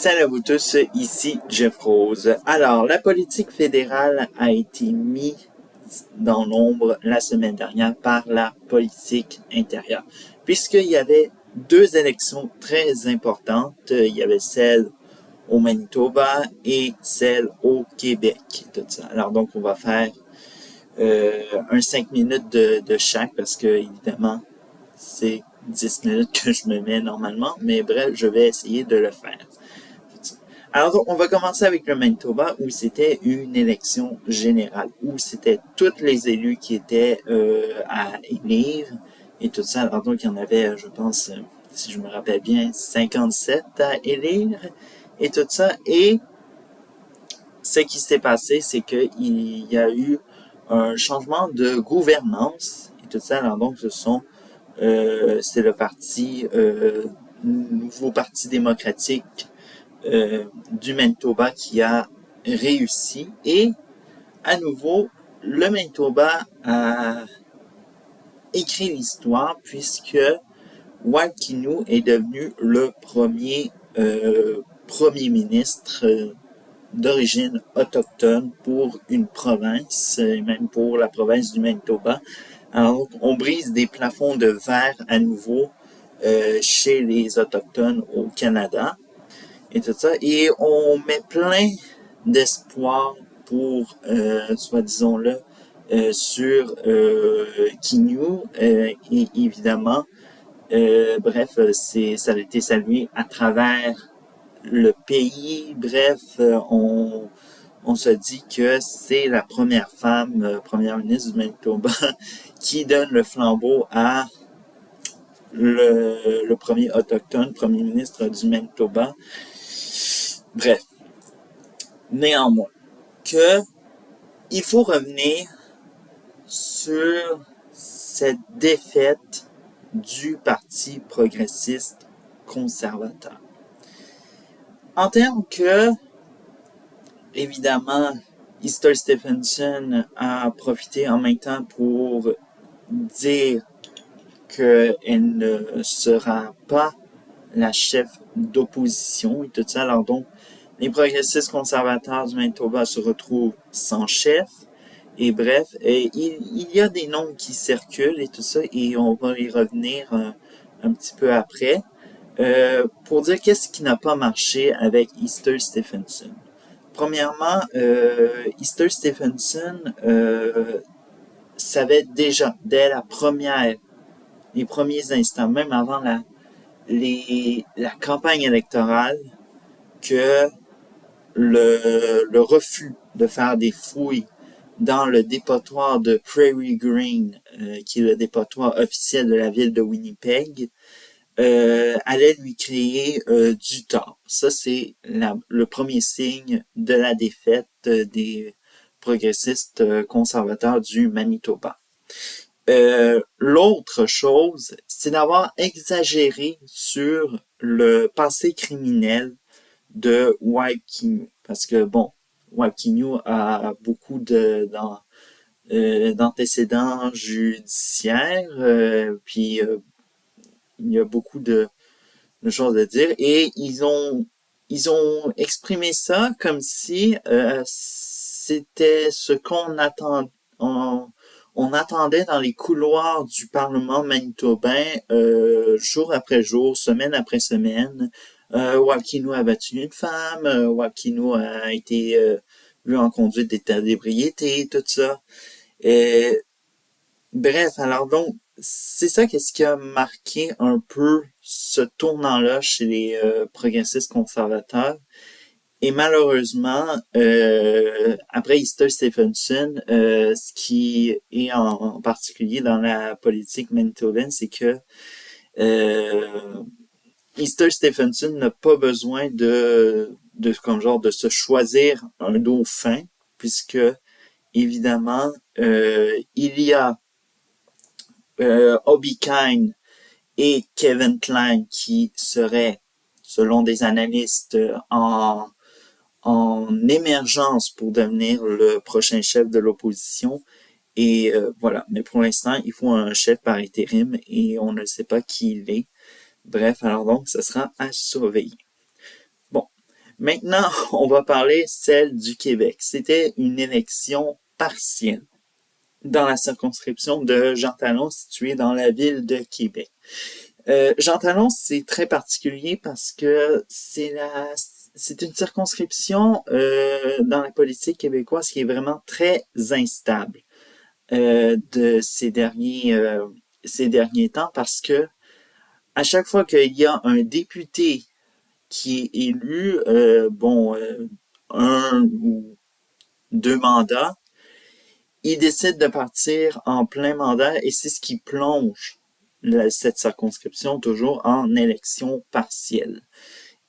Salut à vous tous, ici Jeff Rose. Alors, la politique fédérale a été mise dans l'ombre la semaine dernière par la politique intérieure, puisqu'il y avait deux élections très importantes. Il y avait celle au Manitoba et celle au Québec. Tout ça. Alors donc, on va faire un 5 minutes de chaque, parce que évidemment, c'est 10 minutes que je me mets normalement, mais bref, je vais essayer de le faire. Alors, on va commencer avec le Manitoba, où c'était une élection générale, où c'était tous les élus qui étaient à élire et tout ça. Alors, donc, il y en avait, je pense, si je me rappelle bien, 57 à élire et tout ça. Et ce qui s'est passé, c'est qu'il y a eu un changement de gouvernance et tout ça. Alors, donc, c'est le parti, nouveau parti démocratique du Manitoba qui a réussi. Et à nouveau, le Manitoba a écrit l'histoire, puisque Walkinu est devenu le premier ministre d'origine autochtone pour une province, et même pour la province du Manitoba. Alors, on brise des plafonds de verre à nouveau chez les Autochtones au Canada et tout ça. Et on met plein d'espoir pour, soit disons-le, sur Kinyu, et évidemment, bref, ça a été salué à travers le pays. Bref, on se dit que c'est la première femme première ministre du Manitoba qui donne le flambeau à le premier autochtone, premier ministre du Manitoba. Bref, néanmoins, il faut revenir sur cette défaite du Parti progressiste conservateur. En termes que, évidemment, Easter Stephenson a profité en même temps pour dire qu'elle ne sera pas la chef d'opposition et tout ça. Alors donc, les progressistes conservateurs du Manitoba se retrouvent sans chef. Et bref, il y a des noms qui circulent et tout ça, et on va y revenir un petit peu après, pour dire qu'est-ce qui n'a pas marché avec Easter Stephenson. Premièrement, Easter Stephenson savait déjà, dès les premiers instants, même avant la campagne électorale, que le refus de faire des fouilles dans le dépotoir de Prairie Green, qui est le dépotoir officiel de la ville de Winnipeg, allait lui créer du tort. Ça, c'est le premier signe de la défaite des progressistes conservateurs du Manitoba. L'autre chose, c'est d'avoir exagéré sur le passé criminel de Walkinu. Parce que, bon, Walkinu a beaucoup d'antécédents judiciaires, puis il y a beaucoup de choses à dire. Et ils ont exprimé ça comme si c'était ce qu'on on attendait dans les couloirs du Parlement manitobain, jour après jour, semaine après semaine. Walkinu a battu une femme, Walkinu a été vu en conduite d'état d'ébriété, tout ça. Et, bref, alors donc, c'est ça qu'est-ce qui a marqué un peu ce tournant-là chez les progressistes conservateurs. Et malheureusement, après Easter Stephenson, ce qui est en particulier dans la politique manitobaine, c'est que Easter Stephenson n'a pas besoin de se choisir un dauphin, puisque évidemment il y a Obi Kine et Kevin Klein qui seraient, selon des analystes, en émergence pour devenir le prochain chef de l'opposition. Et voilà. Mais pour l'instant, il faut un chef par intérim et on ne sait pas qui il est. Bref, alors donc, ce sera à surveiller. Bon. Maintenant, on va parler celle du Québec. C'était une élection partielle dans la circonscription de Jean Talon située dans la ville de Québec. Jean Talon, c'est très particulier parce que c'est une circonscription dans la politique québécoise qui est vraiment très instable de ces derniers temps parce que à chaque fois qu'il y a un député qui est élu, un ou deux mandats, il décide de partir en plein mandat et c'est ce qui plonge cette circonscription toujours en élection partielle.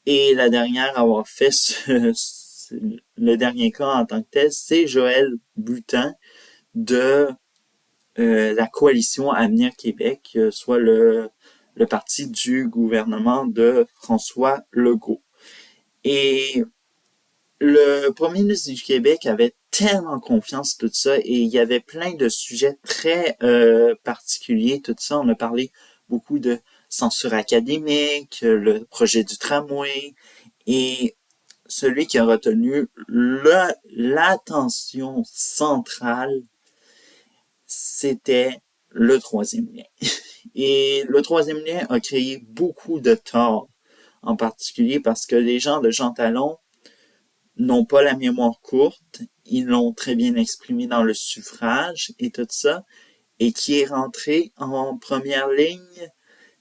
Et la dernière à avoir fait le dernier cas en tant que tel, c'est Joël Butin de la coalition Avenir Québec, soit le parti du gouvernement de François Legault. Et le premier ministre du Québec avait tellement confiance tout ça et il y avait plein de sujets très particuliers, tout ça. On a parlé beaucoup de censure académique, le projet du tramway et celui qui a retenu l'attention centrale, c'était le troisième lien. Et le troisième lien a créé beaucoup de tort, en particulier parce que les gens de Jean Talon n'ont pas la mémoire courte, ils l'ont très bien exprimé dans le suffrage et tout ça, et qui est rentré en première ligne,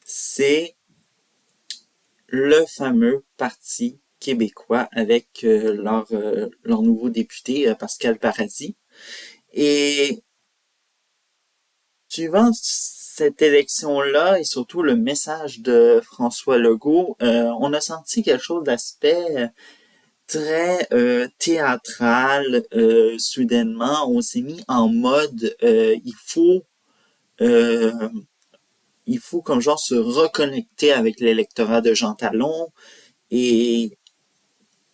c'est le fameux Parti québécois avec leur nouveau député, Pascal Paradis. Et suivant cette élection-là et surtout le message de François Legault, on a senti quelque chose d'aspect très théâtral. Soudainement, on s'est mis en mode euh, il faut comme genre se reconnecter avec l'électorat de Jean Talon et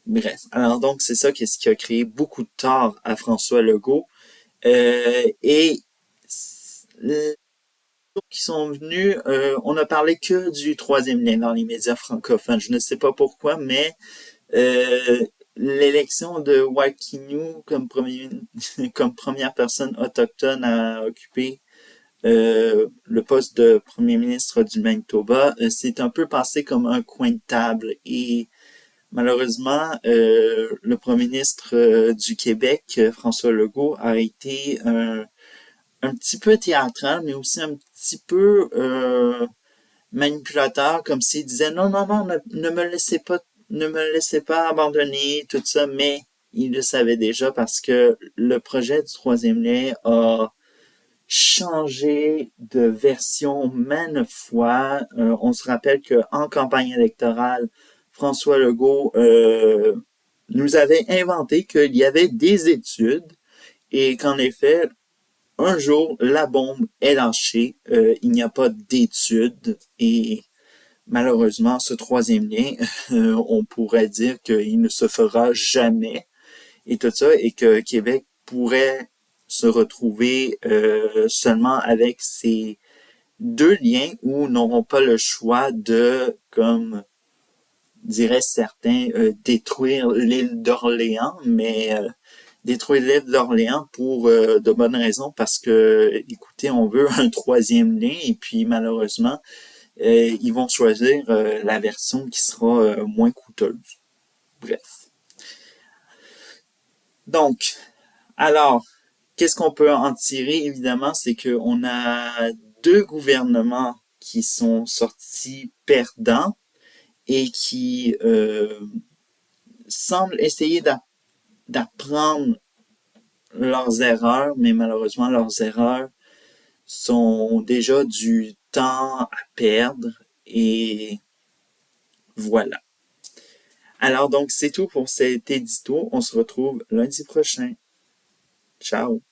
bref. Alors donc c'est ça qu'est-ce qui a créé beaucoup de tort à François Legault et qui sont venus, on n'a parlé que du troisième lien dans les médias francophones. Je ne sais pas pourquoi, mais l'élection de Wakimu comme première personne autochtone à occuper le poste de premier ministre du Manitoba, c'est un peu passé comme un coin de table et malheureusement, le premier ministre du Québec, François Legault, a été un petit peu théâtral, mais aussi un petit peu manipulateur, comme s'il disait non, non, non, ne me laissez pas abandonner, tout ça, mais il le savait déjà parce que le projet du troisième lien a changé de version maintes fois. On se rappelle qu'en campagne électorale, François Legault nous avait inventé qu'il y avait des études et qu'en effet, un jour, la bombe est lâchée. Il n'y a pas d'études et malheureusement, ce troisième lien, on pourrait dire qu'il ne se fera jamais et tout ça, et que Québec pourrait se retrouver seulement avec ces deux liens où n'auront pas le choix de, comme diraient certains, détruire l'île d'Orléans, mais détruire l'île d'Orléans pour de bonnes raisons, parce que, écoutez, on veut un troisième lien, et puis malheureusement, ils vont choisir la version qui sera moins coûteuse. Bref. Donc, alors, qu'est-ce qu'on peut en tirer? Évidemment, c'est qu'on a deux gouvernements qui sont sortis perdants et qui semblent essayer d'apprendre leurs erreurs, mais malheureusement, leurs erreurs sont déjà du temps à perdre et voilà. Alors donc, c'est tout pour cet édito. On se retrouve lundi prochain. Ciao!